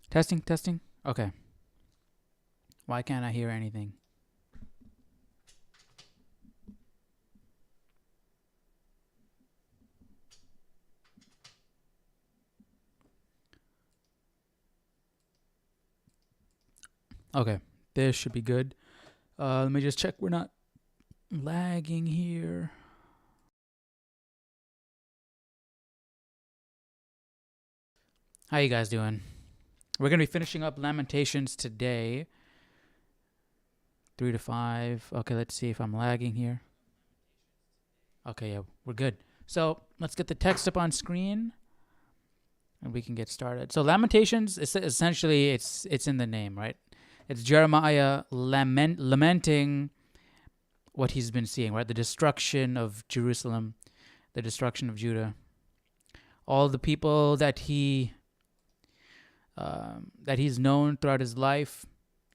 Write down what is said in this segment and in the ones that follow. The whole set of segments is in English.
Testing, testing. Okay. Why can't I hear anything? Okay. This should be good. Let me just check we're not lagging here. How you guys doing? We're going to be finishing up Lamentations today. 3 to 5. Okay, let's see if I'm lagging here. Okay, yeah, we're good. So let's get the text up on screen, and we can get started. So Lamentations, essentially, it's in the name, right? It's Jeremiah lamenting what he's been seeing, right? The destruction of Jerusalem, the destruction of Judah, all the people that he's known throughout his life,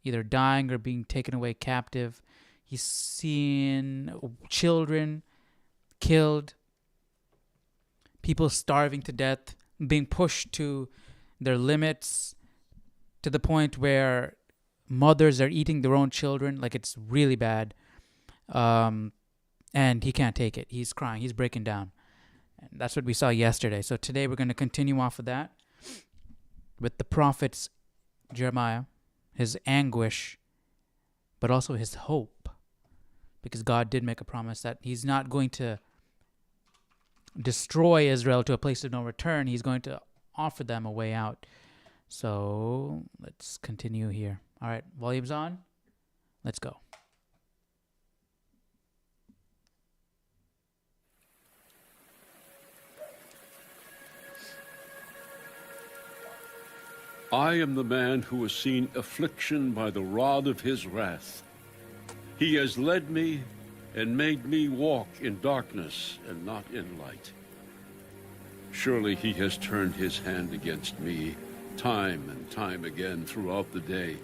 either dying or being taken away captive. He's seen children killed, people starving to death, being pushed to their limits, to the point where mothers are eating their own children. Like, it's really bad. And he can't take it. He's crying. He's breaking down. And that's what we saw yesterday. So today we're going to continue off of that with the prophet's Jeremiah, his anguish, but also his hope. Because God did make a promise that he's not going to destroy Israel to a place of no return. He's going to offer them a way out. So let's continue here. All right, volume's on. Let's go. I am the man who has seen affliction by the rod of his wrath. He has led me and made me walk in darkness and not in light. Surely he has turned his hand against me time and time again throughout the day.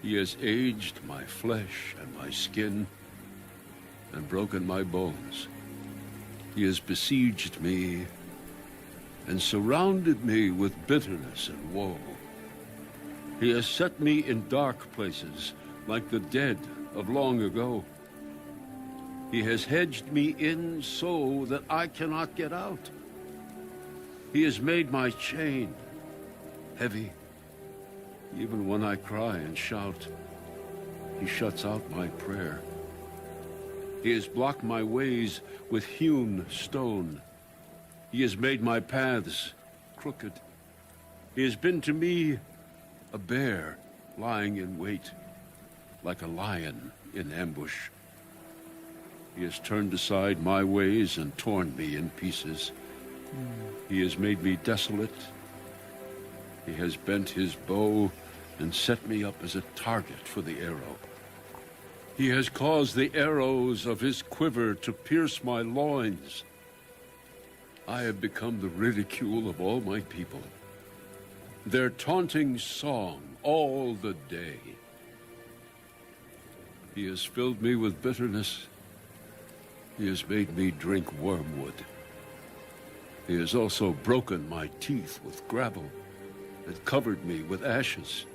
He has aged my flesh and my skin and broken my bones. He has besieged me and surrounded me with bitterness and woe. He has set me in dark places like the dead of long ago. He has hedged me in so that I cannot get out. He has made my chain heavy. Even when I cry and shout, he shuts out my prayer. He has blocked my ways with hewn stone. He has made my paths crooked. He has been to me a bear lying in wait, like a lion in ambush. He has turned aside my ways and torn me in pieces. He has made me desolate. He has bent his bow and set me up as a target for the arrow. He has caused the arrows of his quiver to pierce my loins. I have become the ridicule of all my people, their taunting song all the day. He has filled me with bitterness. He has made me drink wormwood. He has also broken my teeth with gravel and covered me with ashes.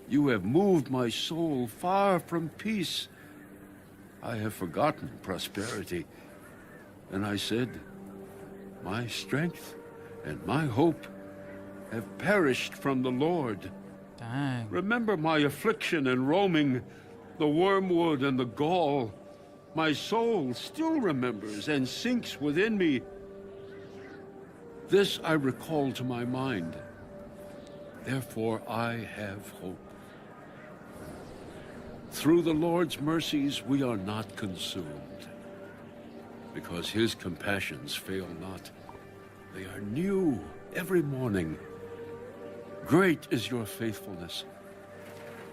You have moved my soul far from peace. I have forgotten prosperity. And I said, my strength and my hope have perished from the Lord. Dang. Remember my affliction and roaming, the wormwood and the gall. My soul still remembers and sinks within me. This I recall to my mind. Therefore I have hope. Through the Lord's mercies we are not consumed, because his compassions fail not. They are new every morning. Great is your faithfulness.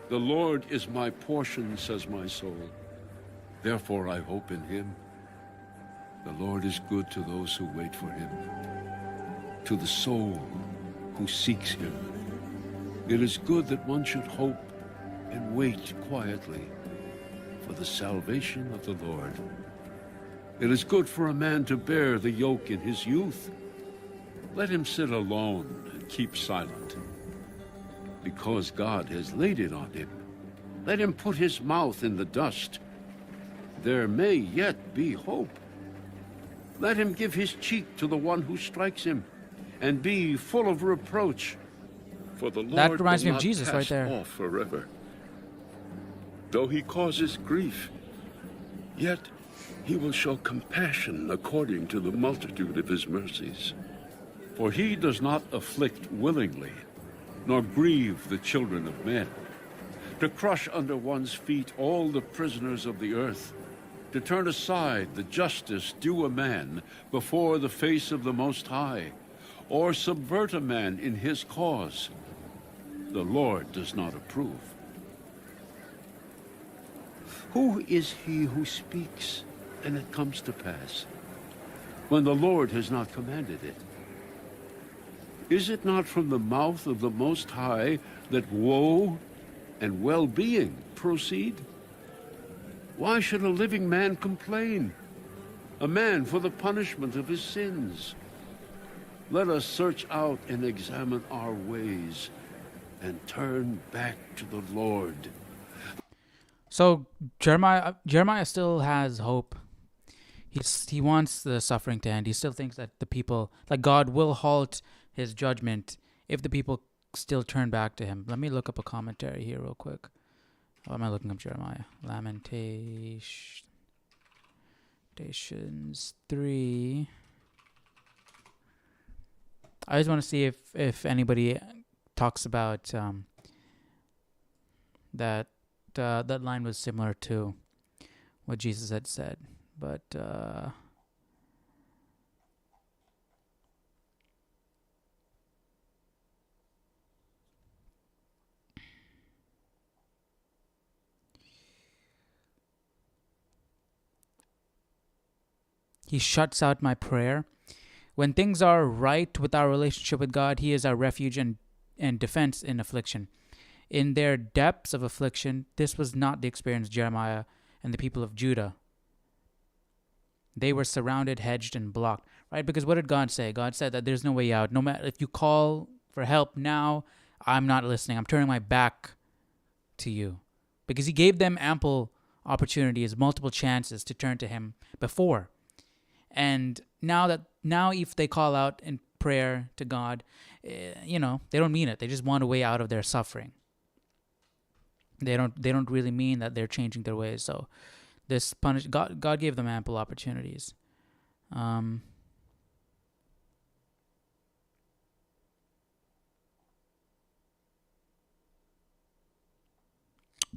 The Lord is my portion, says my soul. Therefore I hope in him. The Lord is good to those who wait for him, to the soul who seeks him. It is good that one should hope and wait quietly for the salvation of the Lord. It is good for a man to bear the yoke in his youth. Let him sit alone and keep silent. Because God has laid it on him, let him put his mouth in the dust. There may yet be hope. Let him give his cheek to the one who strikes him, and be full of reproach. For the Lord That reminds will me of not Jesus right cast there. off forever. Though he causes grief, yet he will show compassion according to the multitude of his mercies. For he does not afflict willingly, nor grieve the children of men, to crush under one's feet all the prisoners of the earth, to turn aside the justice due a man before the face of the Most High, or subvert a man in his cause. The Lord does not approve. Who is he who speaks, and it comes to pass, when the Lord has not commanded it? Is it not from the mouth of the Most High that woe and well-being proceed? Why should a living man complain, a man for the punishment of his sins? Let us search out and examine our ways, and turn back to the Lord. So Jeremiah still has hope. He wants the suffering to end. He still thinks that the people, like God, will halt his judgment if the people still turn back to him. Let me look up a commentary here real quick. Why am I looking up Jeremiah? Lamentations 3. I just want to see if anybody talks about that line was similar to what Jesus had said. But he shuts out my prayer. When things are right with our relationship with God, he is our refuge and defense in affliction. In their depths of affliction, this was not the experience of Jeremiah and the people of Judah. They were surrounded, hedged, and blocked. Right? Because what did God say? God said that there's no way out. No matter if you call for help now, I'm not listening. I'm turning my back to you. Because he gave them ample opportunities, multiple chances to turn to him before. And now if they call out in prayer to God, they don't mean it. They just want a way out of their suffering. They don't really mean that they're changing their ways. So God gave them ample opportunities.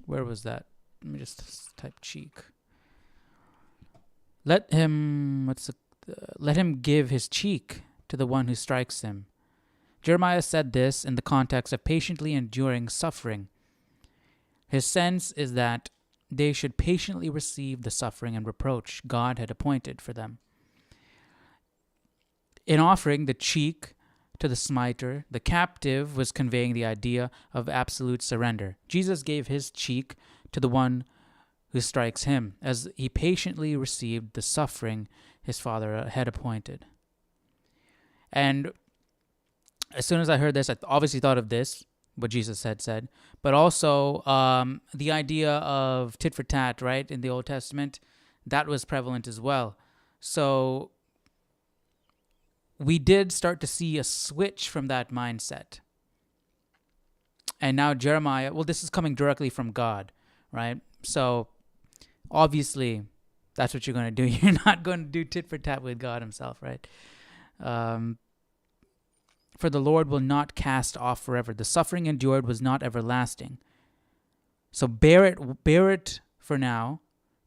Where was that? Let me just type cheek. Let him give his cheek to the one who strikes him. Jeremiah said this in the context of patiently enduring suffering. His sense is that they should patiently receive the suffering and reproach God had appointed for them. In offering the cheek to the smiter, the captive was conveying the idea of absolute surrender. Jesus gave his cheek to the one who strikes him, as he patiently received the suffering his Father had appointed. And as soon as I heard this, I obviously thought of this, what Jesus had said, but also the idea of tit for tat, right, in the Old Testament, that was prevalent as well. So we did start to see a switch from that mindset. And now Jeremiah, well, this is coming directly from God, right? So obviously, that's what you're going to do. You're not going to do tit for tat with God himself, right? For the Lord will not cast off forever. The suffering endured was not everlasting. So bear it for now.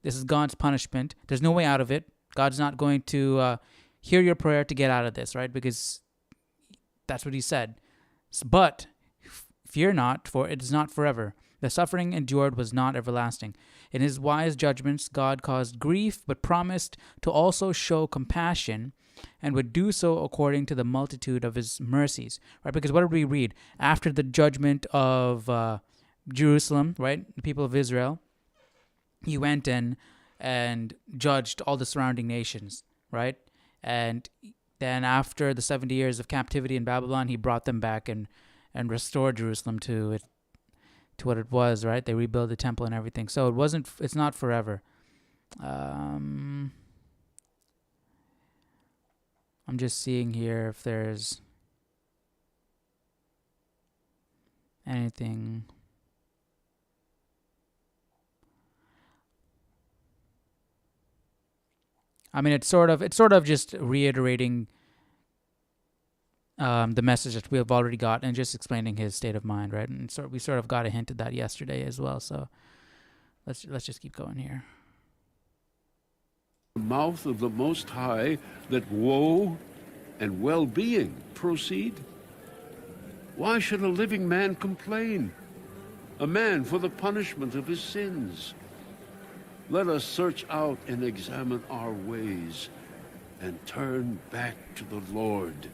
This is God's punishment. There's no way out of it. God's not going to hear your prayer to get out of this, right? Because that's what he said. But fear not, for it is not forever. The suffering endured was not everlasting. In his wise judgments, God caused grief, but promised to also show compassion, and would do so according to the multitude of his mercies. Right? Because what did we read? After the judgment of Jerusalem, right, the people of Israel, he went in and judged all the surrounding nations, right? And Then after the 70 years of captivity in Babylon, he brought them back and restored Jerusalem to what it was, right? They rebuilt the temple and everything. So it's not forever. I'm just seeing here if there's anything. I mean, it's sort of just reiterating the message that we have already got and just explaining his state of mind, right? And so we sort of got a hint of that yesterday as well. So let's just keep going here. The mouth of the Most High, that woe and well-being proceed? Why should a living man complain? A man for the punishment of his sins. Let us search out and examine our ways and turn back to the Lord.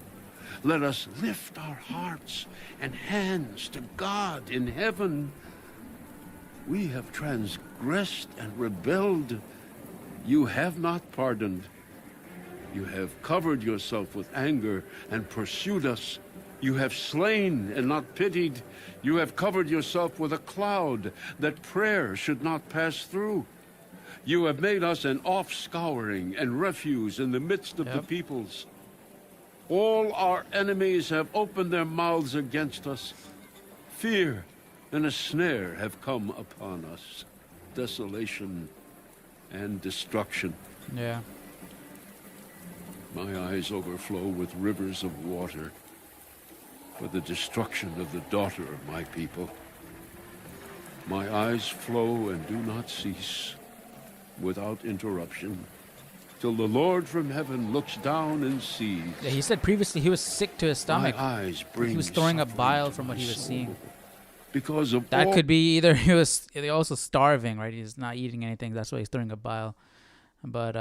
Let us lift our hearts and hands to God in heaven. We have transgressed and rebelled. You have not pardoned. You have covered yourself with anger and pursued us. You have slain and not pitied. You have covered yourself with a cloud that prayer should not pass through. You have made us an offscouring and refuse in the midst of the peoples. All our enemies have opened their mouths against us. Fear and a snare have come upon us. Desolation and destruction. Yeah. My eyes overflow with rivers of water for the destruction of the daughter of my people. My eyes flow and do not cease without interruption till the Lord from heaven looks down and sees. Yeah, he said previously he was sick to his stomach. My eyes bring he was throwing up suffering bile to from what my he was soul. seeing. Because of That all could be either he was also starving, right? He's not eating anything. That's why he's throwing up bile. But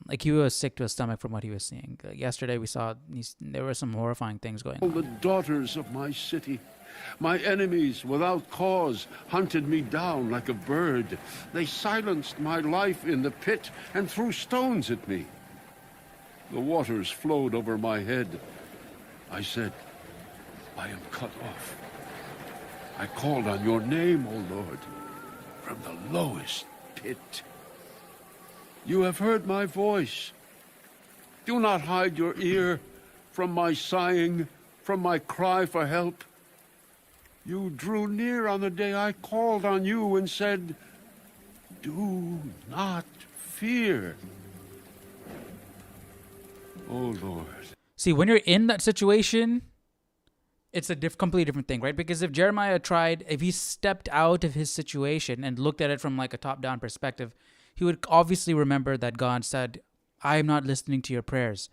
like he was sick to his stomach from what he was seeing. Yesterday we saw there were some horrifying things going the on. daughters of my city. My enemies, without cause, hunted me down like a bird. They silenced my life in the pit and threw stones at me. The waters flowed over my head. I said, I am cut off. I called on your name, O Lord, from the lowest pit. You have heard my voice. Do not hide your ear from my sighing, from my cry for help. You drew near on the day I called on you and said, do not fear. Oh, Lord. See, when you're in that situation, it's a completely different thing, right? Because if Jeremiah if he stepped out of his situation and looked at it from like a top-down perspective, he would obviously remember that God said, I am not listening to your prayers.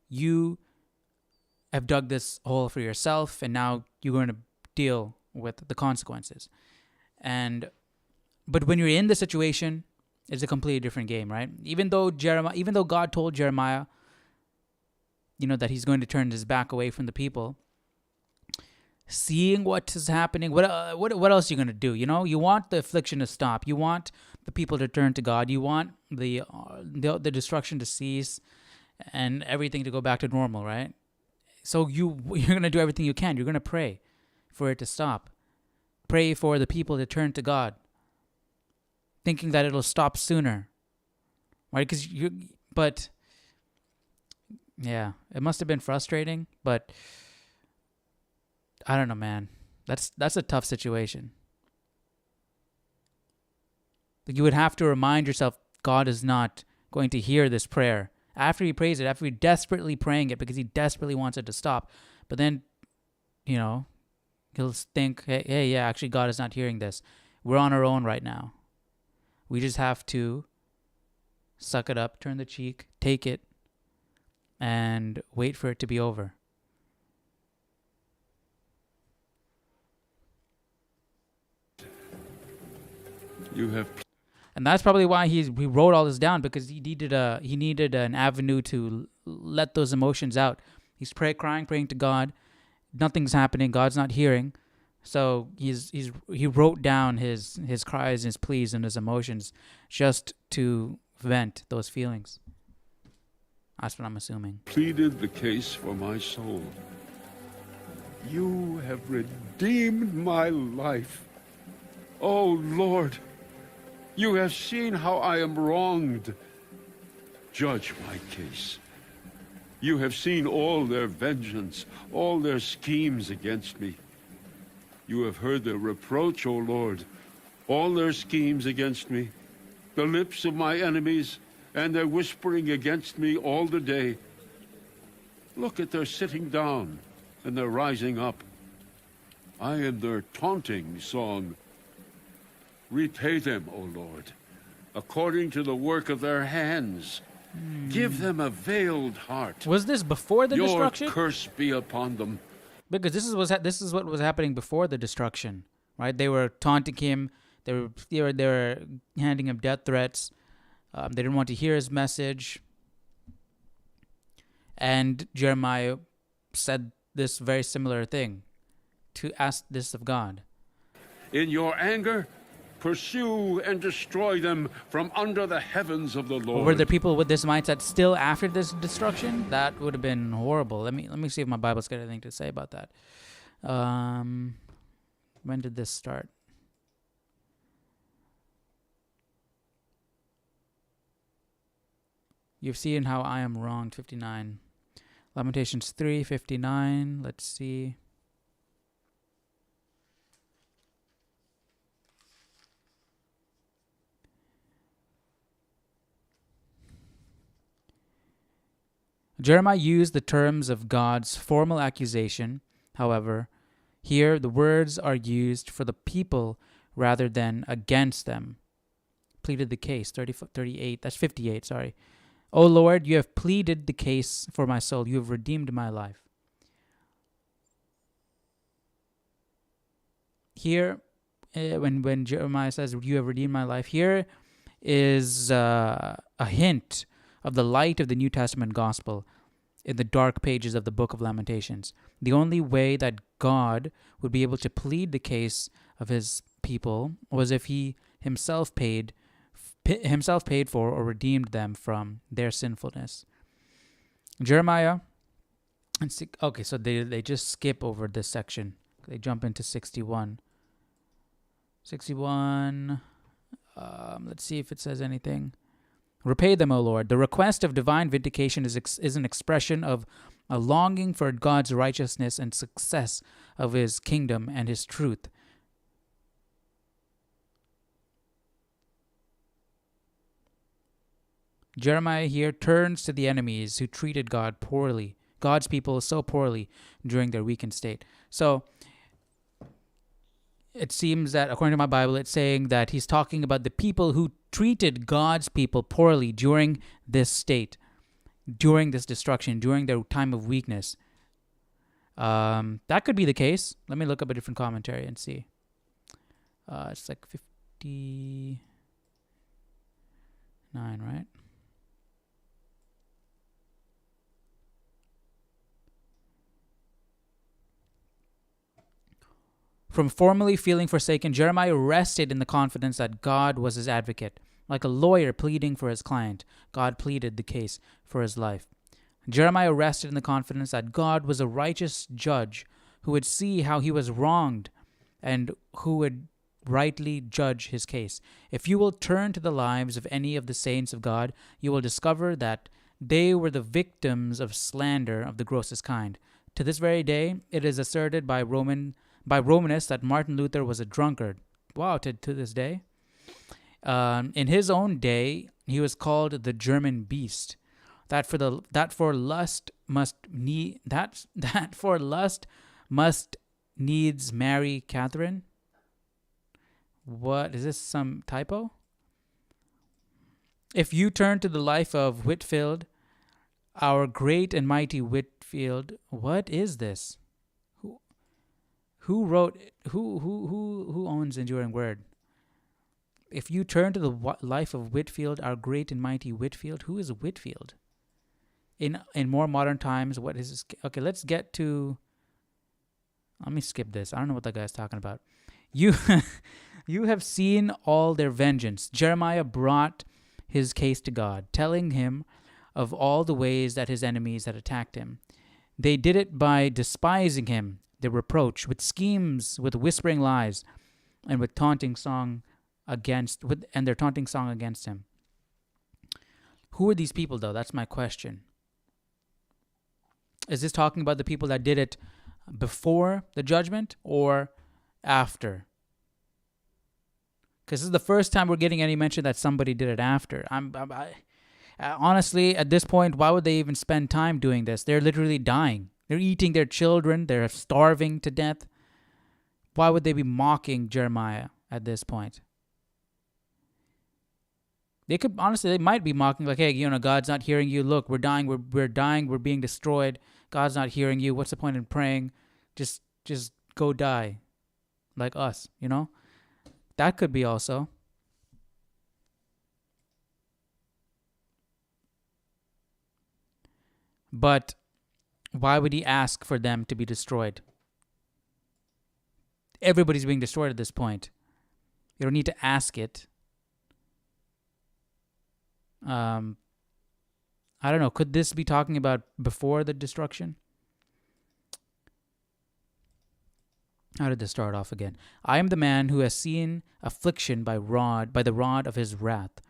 You have dug this hole for yourself, and now you're going to deal with the consequences. But when you're in the situation, it's a completely different game, right? Even though God told Jeremiah, that he's going to turn his back away from the people, seeing what is happening, what else are you going to do? You want the affliction to stop. You want the people to turn to God. You want the destruction to cease and everything to go back to normal, right? So you're going to do everything you can. You're going to pray for it to stop. Pray for the people to turn to God, thinking that it'll stop sooner, right? But yeah, it must have been frustrating, but I don't know, man. That's a tough situation. You would have to remind yourself God is not going to hear this prayer. After he prays it, after he desperately praying it because he desperately wants it to stop. But then, he'll think, hey, yeah, actually God is not hearing this. We're on our own right now. We just have to suck it up, turn the cheek, take it, and wait for it to be over. And that's probably why he wrote all this down, because he needed an avenue to let those emotions out. He's praying to God. Nothing's happening. God's not hearing. So he wrote down his cries, his pleas, and his emotions just to vent those feelings. That's what I'm assuming. Pleaded the case for my soul. You have redeemed my life. Oh, Lord, you have seen how I am wronged. Judge my case. You have seen all their vengeance, all their schemes against me. You have heard their reproach, O Lord, all their schemes against me, the lips of my enemies, and their whispering against me all the day. Look at their sitting down and their rising up. I am their taunting song. Repay them, O Lord, according to the work of their hands. Give them a veiled heart. Was this before the destruction? Your curse be upon them. Because this is what was happening before the destruction, right? They were taunting him. They were handing him death threats. They didn't want to hear his message. And Jeremiah said this very similar thing, to ask this of God. In your anger, pursue and destroy them from under the heavens of the Lord. Were there people with this mindset still after this destruction? That would have been horrible. Let me see if my Bible's got anything to say about that. When did this start? You've seen how I am wronged, 59. Lamentations 3:59. Let's see. Jeremiah used the terms of God's formal accusation. However, here the words are used for the people rather than against them. Pleaded the case, 38, that's 58, sorry. O Lord, you have pleaded the case for my soul. You have redeemed my life. Here, when Jeremiah says, you have redeemed my life, here is a hint of the light of the New Testament gospel in the dark pages of the book of Lamentations. The only way that God would be able to plead the case of his people was if he himself paid for or redeemed them from their sinfulness. Jeremiah, okay, so they just skip over this section. They jump into 61. 61, let's see if it says anything. Repay them, O Lord. The request of divine vindication is an expression of a longing for God's righteousness and success of his kingdom and his truth. Jeremiah here turns to the enemies who treated God poorly, God's people so poorly during their weakened state. So it seems that, according to my Bible, it's saying that he's talking about the people who treated God's people poorly during this state, during this destruction, during their time of weakness. That could be the case. Let me look up a different commentary and see. It's like 59, right? From formerly feeling forsaken, Jeremiah rested in the confidence that God was his advocate. Like a lawyer pleading for his client, God pleaded the case for his life. Jeremiah rested in the confidence that God was a righteous judge who would see how he was wronged and who would rightly judge his case. If you will turn to the lives of any of the saints of God, you will discover that they were the victims of slander of the grossest kind. To this very day, it is asserted by Romanists that Martin Luther was a drunkard. Wow, to this day. In his own day, he was called the German beast. That for lust must needs marry Catherine. What is this? Some typo? If you turn to the life of Whitefield, our great and mighty Whitefield, what is this? Who wrote? Who owns Enduring Word? If you turn to the life of Whitefield, our great and mighty Whitefield, who is Whitefield? In more modern times, what is this? Okay, let's get to. Let me skip this. I don't know what that guy's talking about. You have seen all their vengeance. Jeremiah brought his case to God, telling him, of all the ways that his enemies had attacked him. They did it by despising him, the reproach, with schemes, with whispering lies, and with taunting song and their taunting song against him. Who are these people, though? That's my question. Is this talking about the people that did it before the judgment or after? Because this is the first time we're getting any mention that somebody did it after. Honestly, at this point, why would they even spend time doing this? They're literally dying. They're eating their children. They're starving to death. Why would they be mocking Jeremiah at this point? They might be mocking, like, hey, God's not hearing you. Look, we're dying. We're dying. We're being destroyed. God's not hearing you. What's the point in praying? Just go die, like us. That could be also. But why would he ask for them to be destroyed? Everybody's being destroyed at this point. You don't need to ask it. I don't know. Could this be talking about before the destruction? How did this start off again? I am the man who has seen affliction by the rod of his wrath.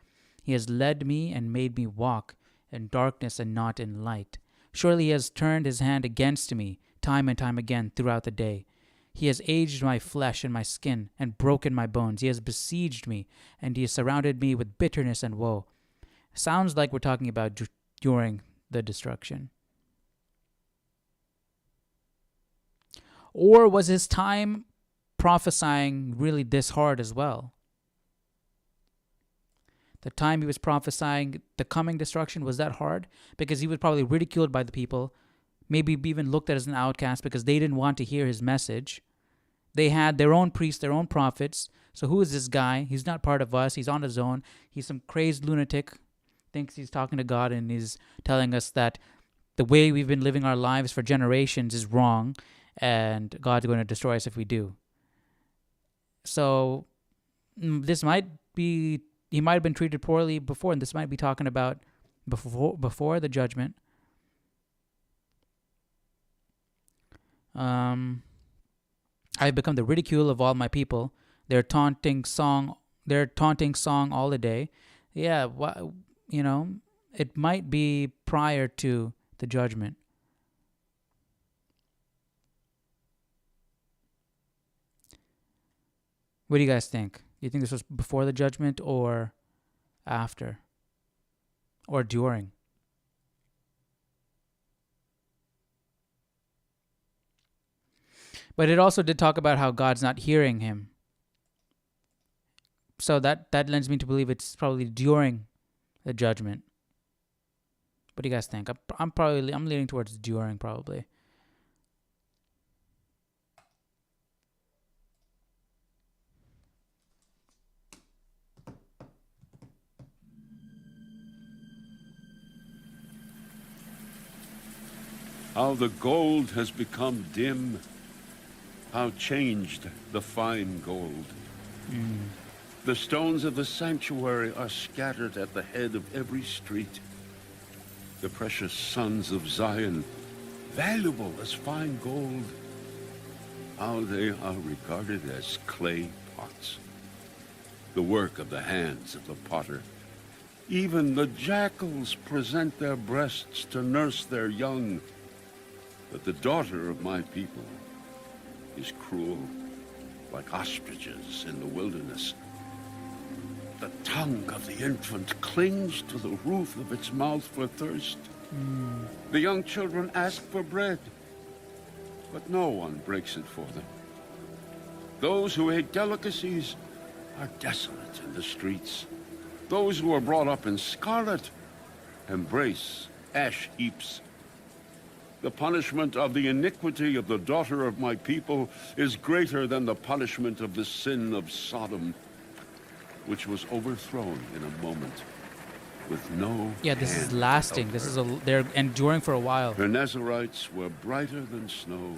He has led me and made me walk in darkness and not in light. Surely he has turned his hand against me time and time again throughout the day. He has aged my flesh and my skin and broken my bones. He has besieged me, and he has surrounded me with bitterness and woe. Sounds like we're talking about during the destruction. Or was his time prophesying really this hard as well? The time he was prophesying the coming destruction, was that hard? Because he was probably ridiculed by the people, maybe even looked at as an outcast because they didn't want to hear his message. They had their own priests, their own prophets. So who is this guy? He's not part of us. He's on his own. He's some crazed lunatic, thinks he's talking to God and he's telling us that the way we've been living our lives for generations is wrong and God's going to destroy us if we do. So this might be, he might have been treated poorly before, and this might be talking about before the judgment. I've become the ridicule of all my people. Their taunting song all the day. Yeah, it might be prior to the judgment. What do you guys think? Do you think this was before the judgment or after? Or during? But it also did talk about how God's not hearing him. So that lends me to believe it's probably during the judgment. What do you guys think? I'm leaning towards during, probably. How the gold has become dim, how changed the fine gold. The stones of the sanctuary are scattered at the head of every street. The precious sons of Zion, valuable as fine gold, how they are regarded as clay pots, the work of the hands of the potter. Even the jackals present their breasts to nurse their young. But the daughter of my people is cruel, like ostriches in the wilderness. The tongue of the infant clings to the roof of its mouth for thirst. The young children ask for bread, but no one breaks it for them. Those who ate delicacies are desolate in the streets. Those who are brought up in scarlet embrace ash heaps. The punishment of the iniquity of the daughter of my people is greater than the punishment of the sin of Sodom, which was overthrown in a moment with no this is lasting. They're enduring for a while. Her Nazarites were brighter than snow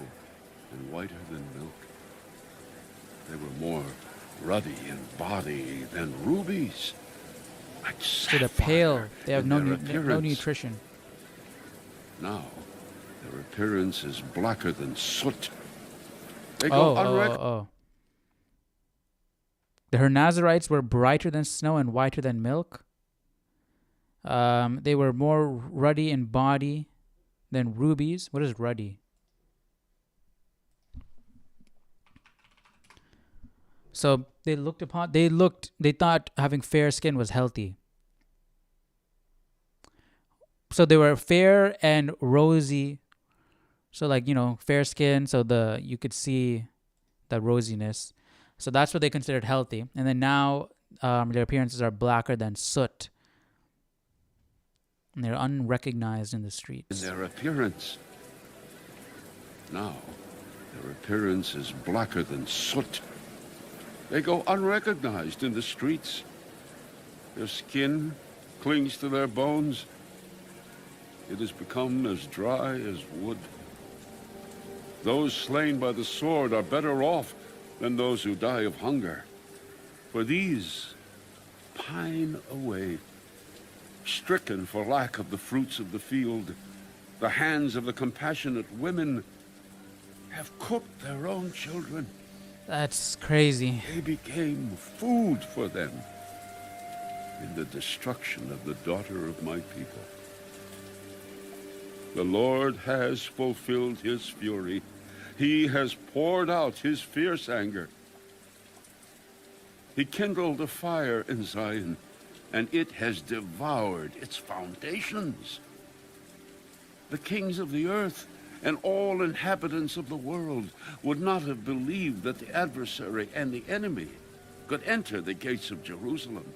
and whiter than milk. They were more ruddy in body than rubies. like So they're sapphire pale. They have in no their no appearance. nutrition. Now, their appearance is blacker than soot. They Oh, go oh, unrecognized. oh, oh. The Nazarites were brighter than snow and whiter than milk. They were more ruddy in body than rubies. What is ruddy? So they thought having fair skin was healthy. So they were fair and rosy. So like, fair skin, so you could see the rosiness. So that's what they considered healthy. And then now their appearances are blacker than soot. And they're unrecognized in the streets. In their appearance. Now, their appearance is blacker than soot. They go unrecognized in the streets. Their skin clings to their bones. It has become as dry as wood. Those slain by the sword are better off than those who die of hunger. For these pine away, stricken for lack of the fruits of the field. The hands of the compassionate women have cooked their own children. That's crazy. They became food for them in the destruction of the daughter of my people. The Lord has fulfilled his fury. He has poured out his fierce anger. He kindled a fire in Zion, and it has devoured its foundations. The kings of the earth and all inhabitants of the world would not have believed that the adversary and the enemy could enter the gates of Jerusalem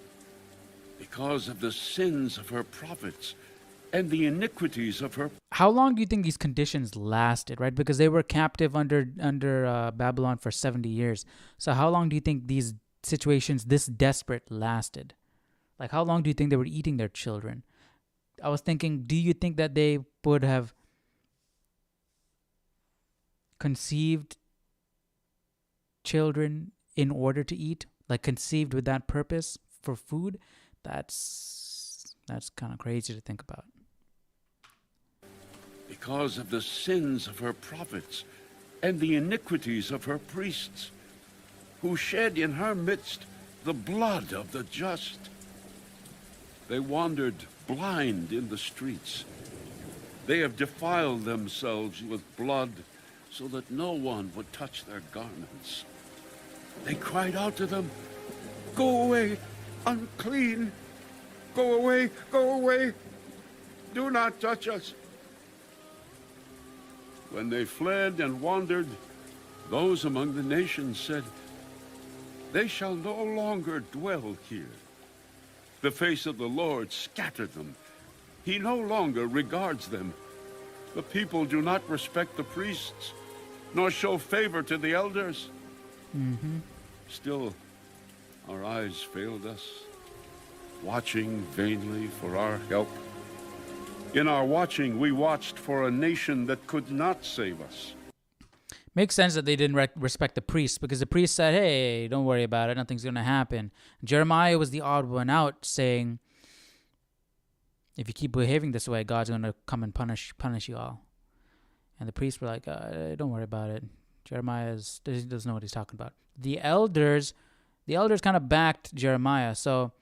because of the sins of her prophets and the iniquities of her. How long do you think these conditions lasted, right? Because they were captive under Babylon for 70 years. So how long do you think these situations this desperate lasted? Like, how long do you think they were eating their children? I was thinking, do you think that they would have conceived children in order to eat? Like, conceived with that purpose for food? That's kind of crazy to think about. Because of the sins of her prophets and the iniquities of her priests, who shed in her midst the blood of the just. They wandered blind in the streets. They have defiled themselves with blood so that no one would touch their garments. They cried out to them, "Go away, unclean! Go away, go away! Do not touch us!" When they fled and wandered, those among the nations said, "They shall no longer dwell here." The face of the Lord scattered them. He no longer regards them. The people do not respect the priests, nor show favor to the elders. Still, our eyes failed us, watching vainly for our help. In our watching, we watched for a nation that could not save us. Makes sense that they didn't respect the priests, because the priest said, "Hey, don't worry about it. Nothing's going to happen." Jeremiah was the odd one out, saying, "If you keep behaving this way, God's going to come and punish you all." And the priests were like, "Don't worry about it." Jeremiah doesn't know what he's talking about. The elders kind of backed Jeremiah. So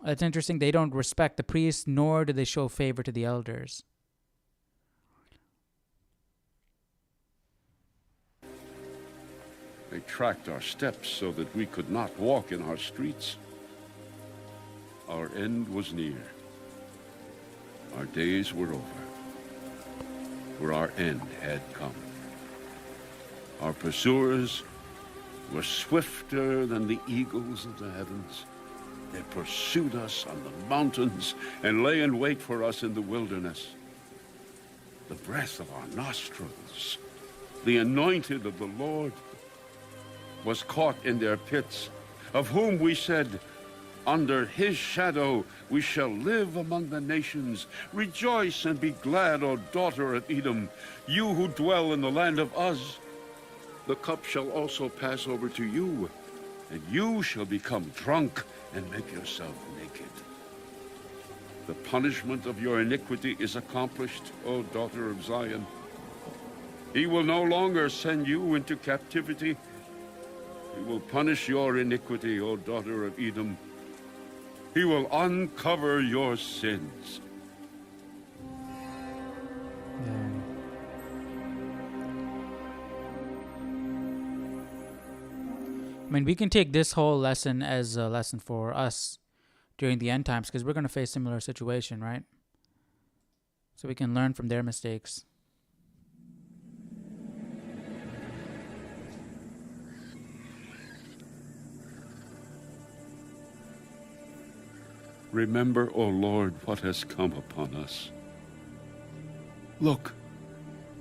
it's interesting. They don't respect the priests, nor do they show favor to the elders. They tracked our steps so that we could not walk in our streets. Our end was near. Our days were over, for our end had come. Our pursuers were swifter than the eagles of the heavens. They pursued us on the mountains and lay in wait for us in the wilderness. The breath of our nostrils, the anointed of the Lord, was caught in their pits, of whom we said, "Under his shadow we shall live among the nations. Rejoice and be glad, O daughter of Edom, you who dwell in the land of Uz. The cup shall also pass over to you, and you shall become drunk and make yourself naked. The punishment of your iniquity is accomplished, O daughter of Zion. He will no longer send you into captivity. He will punish your iniquity, O daughter of Edom. He will uncover your sins. Yeah. I mean, we can take this whole lesson as a lesson for us during the end times, because we're going to face similar situation, right? So we can learn from their mistakes. Remember, O Lord, what has come upon us. Look,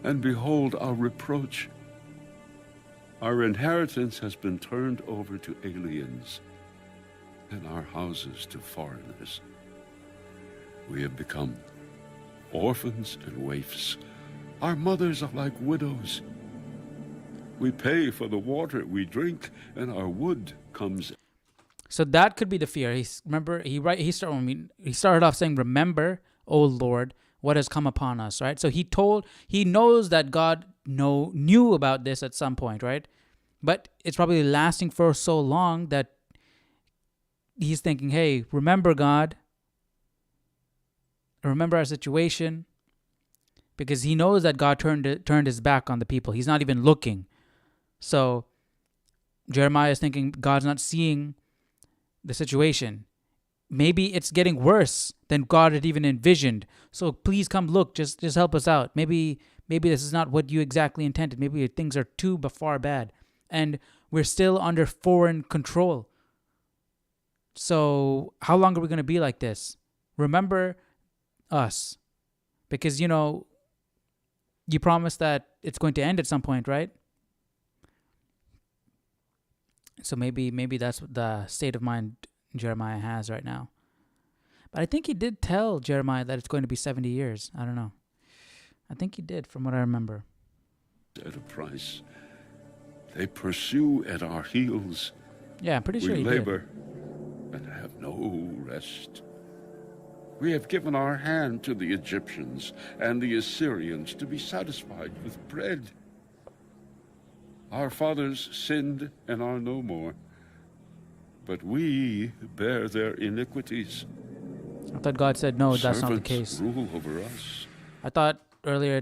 and behold our reproach. Our inheritance has been turned over to aliens, and our houses to foreigners. We have become orphans and waifs. Our mothers are like widows. We pay for the water we drink, and our wood comes. So that could be the fear. He started off saying, "Remember, O Lord, what has come upon us." Right. So he knows that God knew about this at some point, right? But it's probably lasting for so long that he's thinking, "Hey, remember God. Remember our situation," because he knows that God turned his back on the people. He's not even looking. So Jeremiah is thinking God's not seeing the situation. Maybe it's getting worse than God had even envisioned. So please come look. Just help us out. Maybe this is not what you exactly intended. Maybe things are too far bad, and we're still under foreign control. So how long are we going to be like this? Remember us, because you promised that it's going to end at some point, right? So maybe that's the state of mind Jeremiah has right now. But I think he did tell Jeremiah that it's going to be 70 years. I don't know. I think he did, from what I remember. At a price. They pursue at our heels. Yeah, I'm pretty sure he did. We labor did. and have no rest. We have given our hand to the Egyptians and the Assyrians to be satisfied with bread. Our fathers sinned and are no more, but we bear their iniquities. I thought God said no, that's not the case. Servants rule over us. I thought earlier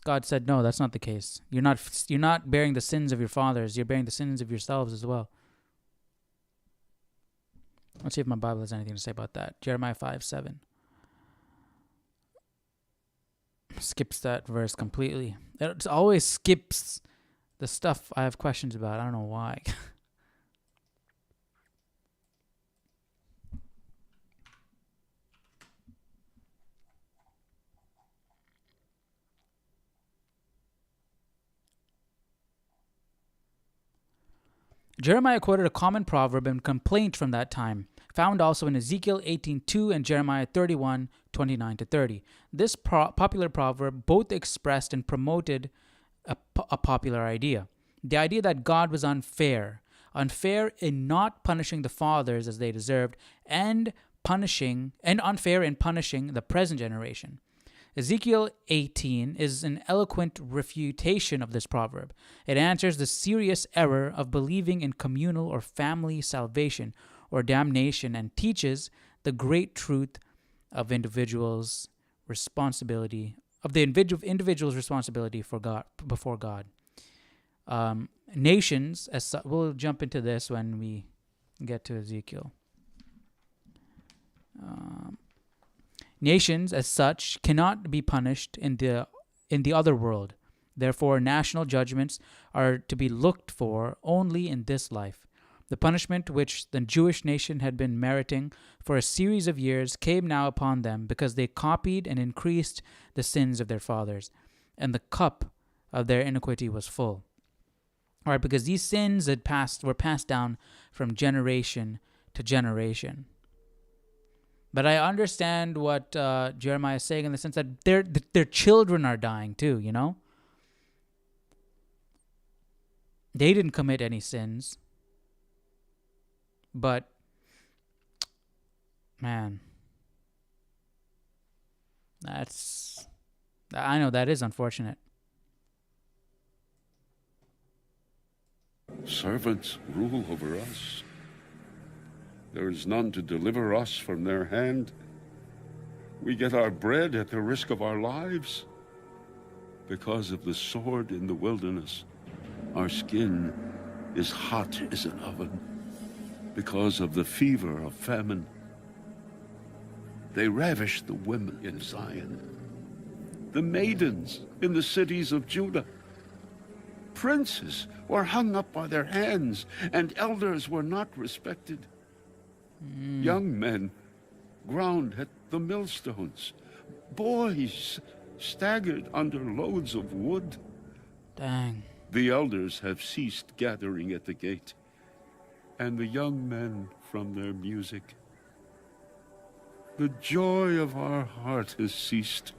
God said no, that's not the case. You're not bearing the sins of your fathers. You're bearing the sins of yourselves as well. Let's see if my Bible has anything to say about that. Jeremiah 5:7. Skips that verse completely. It always skips the stuff I have questions about. I don't know why. Jeremiah quoted a common proverb and complaint from that time, found also in Ezekiel 18:2 and Jeremiah 31:29-30. This popular proverb both expressed and promoted a popular idea. The idea that God was unfair in not punishing the fathers as they deserved, and unfair in punishing the present generation. Ezekiel 18 is an eloquent refutation of this proverb. It answers the serious error of believing in communal or family salvation or damnation, and teaches the great truth of individual's responsibility for God before God. Nations, we'll jump into this when we get to Ezekiel. Nations, as such, cannot be punished in the other world. Therefore, national judgments are to be looked for only in this life. The punishment which the Jewish nation had been meriting for a series of years came now upon them because they copied and increased the sins of their fathers, and the cup of their iniquity was full. All right, because these sins were passed down from generation to generation. But I understand what Jeremiah is saying in the sense that their children are dying too, They didn't commit any sins. But man, I know that is unfortunate. Servants rule over us. There is none to deliver us from their hand. We get our bread at the risk of our lives. Because of the sword in the wilderness, our skin is hot as an oven. Because of the fever of famine, they ravish the women in Zion, the maidens in the cities of Judah. Princes were hung up by their hands, and elders were not respected. Young men ground at the millstones. Boys staggered under loads of wood. Dang. The elders have ceased gathering at the gate, and the young men from their music. The joy of our heart has ceased.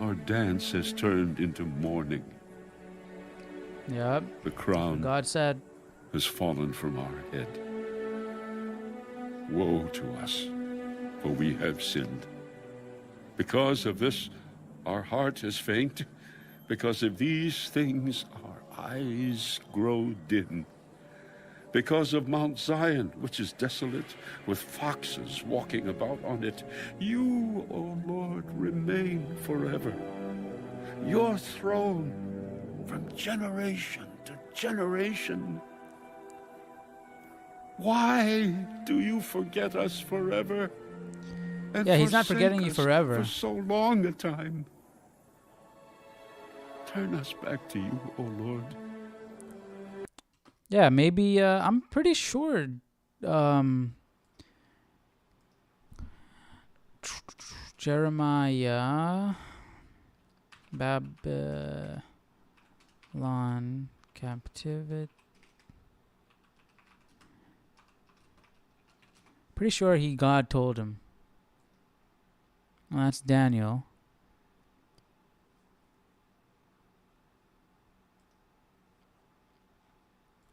Our dance has turned into mourning. Yep. The crown God said has fallen from our head. Woe to us, for we have sinned. Because of this, our heart has faint. Because of these things, our eyes grow dim. Because of Mount Zion, which is desolate, with foxes walking about on it, you, O Lord, remain forever. Your throne from generation to generation. Why do you forget us forever? And Yeah, he's not forsake forgetting you us forever. For so long a time. Turn us back to you, O Lord. Yeah, maybe I'm pretty sure Jeremiah Babylon captivity. Pretty sure God told him. Well, that's Daniel.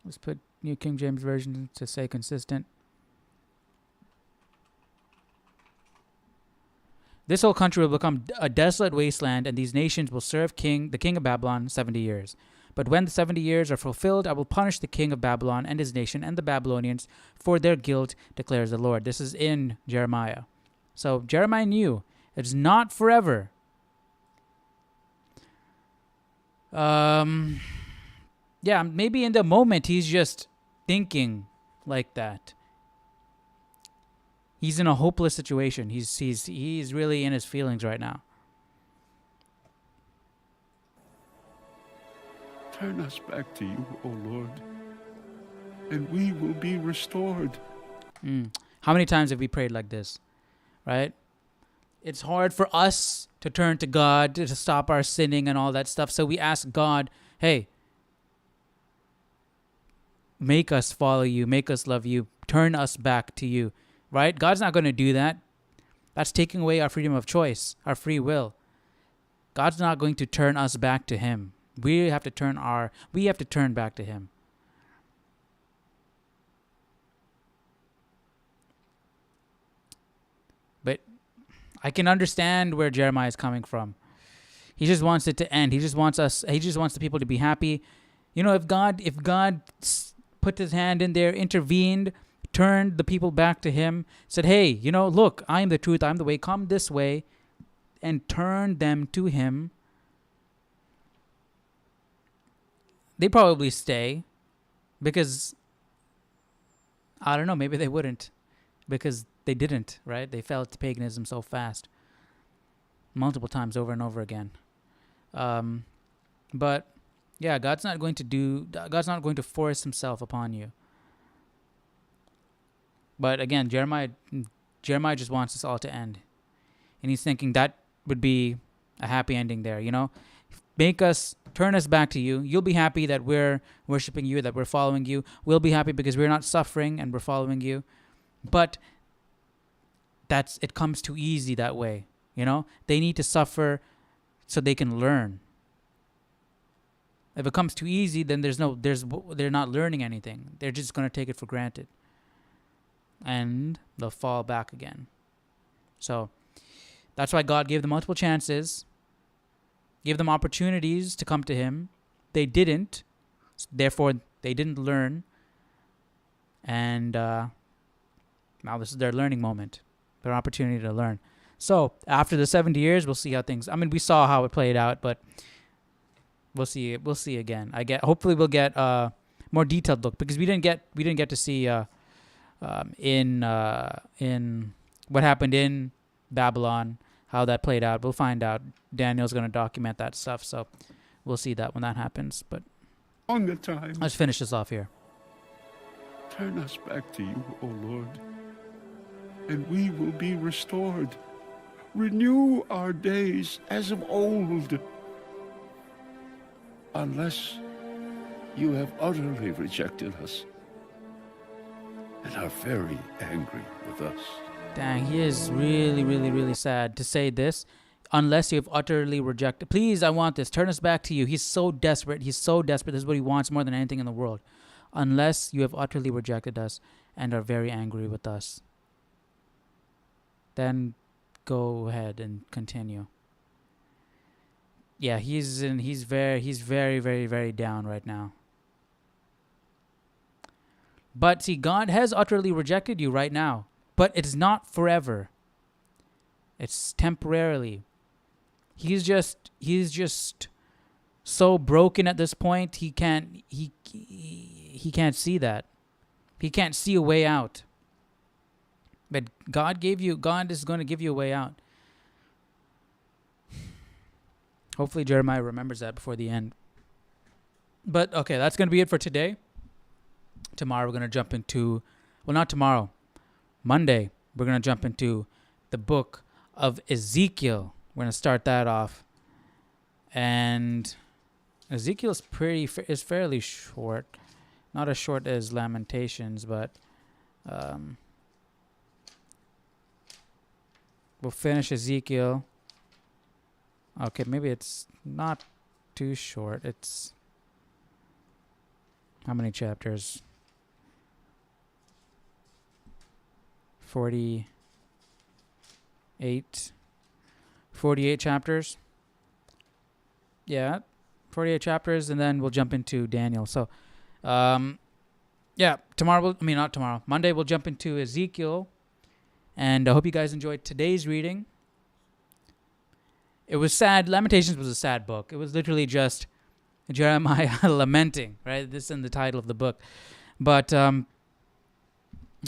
Let's put New King James Version to say consistent. This whole country will become a desolate wasteland, and these nations will serve the king of Babylon 70 years. But when the 70 years are fulfilled, I will punish the king of Babylon and his nation and the Babylonians for their guilt, declares the Lord. This is in Jeremiah. So Jeremiah knew it's not forever. Yeah, maybe in the moment he's just thinking like that. He's in a hopeless situation. He's really in his feelings right now. Turn us back to you, O Lord, and we will be restored. How many times have we prayed like this, right? It's hard for us to turn to God to stop our sinning and all that stuff. So we ask God, hey, make us follow you, make us love you, turn us back to you, right? God's not going to do that. That's taking away our freedom of choice, our free will. God's not going to turn us back to him. We have to turn back to him. But I can understand where Jeremiah is coming from. He just wants it to end. He just wants the people to be happy. You know, if God put his hand in there, intervened, turned the people back to him, said, hey, you know, look, I am the truth, I'm the way, come this way, and turned them to him, they probably stay, because, I don't know, maybe they wouldn't, because they didn't, right? They fell to paganism so fast, multiple times over and over again. But yeah, God's not going to force himself upon you. But again, Jeremiah just wants this all to end. And he's thinking that would be a happy ending there, you know? Turn us back to you. You'll be happy that we're worshiping you, that we're following you. We'll be happy because we're not suffering and we're following you. But it comes too easy that way, you know? They need to suffer so they can learn. If it comes too easy, then they're not learning anything. They're just going to take it for granted. and they'll fall back again. So that's why God gave them multiple chances, gave them opportunities to come to him. They didn't. Therefore, they didn't learn. And now this is their learning moment, their opportunity to learn. So after the 70 years, we'll see how things. I mean, we saw how it played out, but we'll see. We'll see again. Hopefully, we'll get more detailed look, because we didn't get to see in what happened in Babylon, how that played out. We'll find out. Daniel's going to document that stuff, so we'll see that when that happens. But On the time, let's finish this off here. turn us back to you, O Lord, and we will be restored. Renew our days as of old, unless you have utterly rejected us and are very angry with us. Dang, he is really, really, really sad to say this. Unless you have utterly rejected. Please, I want this. Turn us back to you. He's so desperate. He's so desperate. This is what he wants more than anything in the world. Unless you have utterly rejected us and are very angry with us. Then go ahead and continue. Yeah, he's very, very, very down right now. But see, God has utterly rejected you right now. But it's not forever. It's temporarily. He's just so broken at this point. He can't see that. He can't see a way out. But God is going to give you a way out. Hopefully Jeremiah remembers that before the end. But okay, that's going to be it for today. Tomorrow we're going to jump into, well, not tomorrow, Monday, we're going to jump into the book of Ezekiel. We're going to start that off. And Ezekiel's is fairly short. Not as short as Lamentations, but we'll finish Ezekiel. Okay, maybe it's not too short. It's how many chapters? 48 chapters. Yeah, 48 chapters, and then we'll jump into Daniel. So, yeah, Monday we'll jump into Ezekiel, and I hope you guys enjoyed today's reading. It was sad. Lamentations was a sad book. It was literally just Jeremiah lamenting, right? This is in the title of the book. But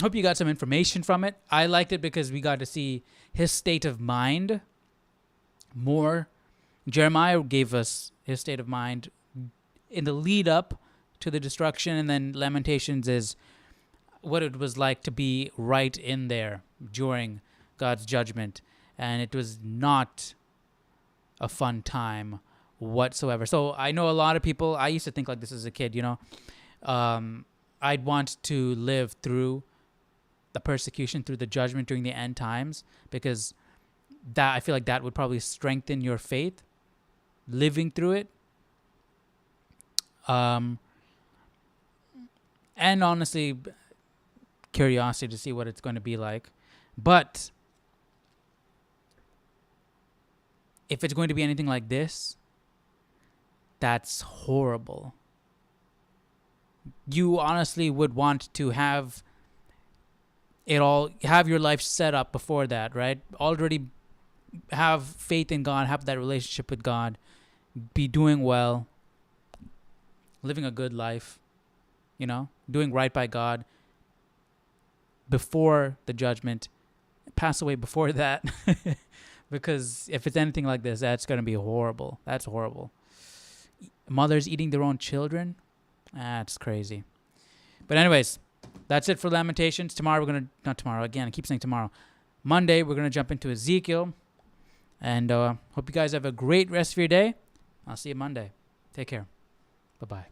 hope you got some information from it. I liked it because we got to see his state of mind more. Jeremiah gave us his state of mind in the lead up to the destruction, and then Lamentations is what it was like to be right in there during God's judgment. And it was not a fun time whatsoever. So I know a lot of people, I used to think like this as a kid, I'd want to live through the persecution, through the judgment during the end times, because that I feel like that would probably strengthen your faith, living through it. And honestly, curiosity to see what it's going to be like. But if it's going to be anything like this, that's horrible. You honestly would want to have your life set up before that, right? Already have faith in God, have that relationship with God, be doing well, living a good life, doing right by God before the judgment, pass away before that. Because if it's anything like this, that's going to be horrible. That's horrible. Mothers eating their own children, that's crazy. But anyways, that's it for Lamentations. Not tomorrow, again, I keep saying tomorrow. Monday, we're going to jump into Ezekiel. And hope you guys have a great rest of your day. I'll see you Monday. Take care. Bye-bye.